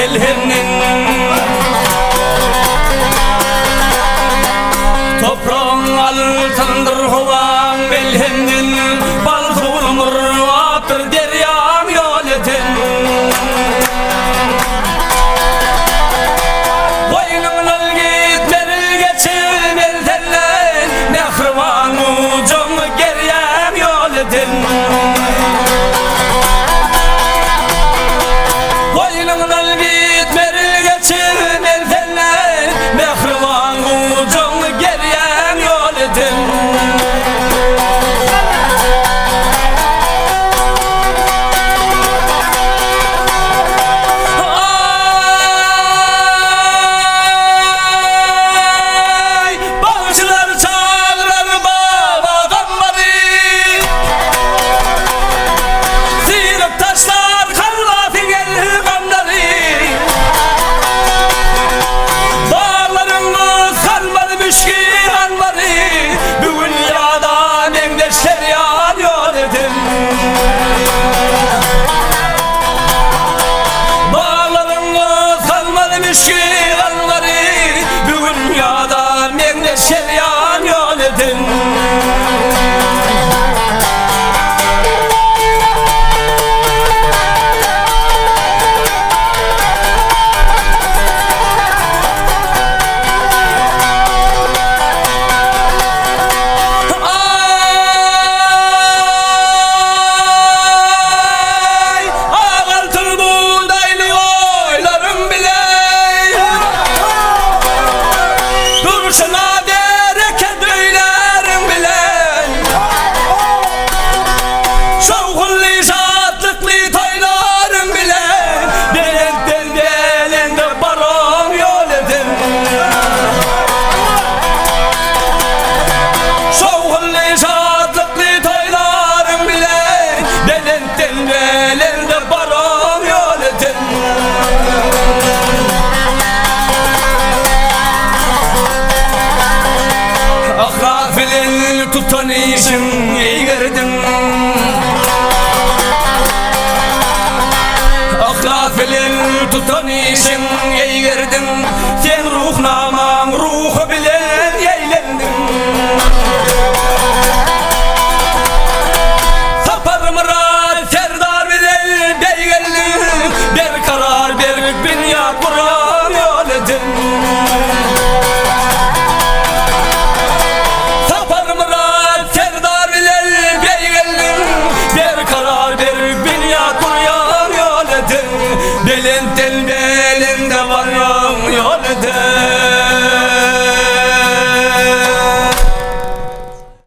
elhinin toprağın altındır hovan elhinin balkul murvatır deryam yol edin boynundan gitmeril geçil eldenlen nehrivan ucum geryam yol edin boynundan gitmeril geçil eldenlen nehrivan ucum geryam yol edin şeryan yol edin Gafilin tutan işim eğerdim Gafilin tutan işim eğerdim Sen ruhna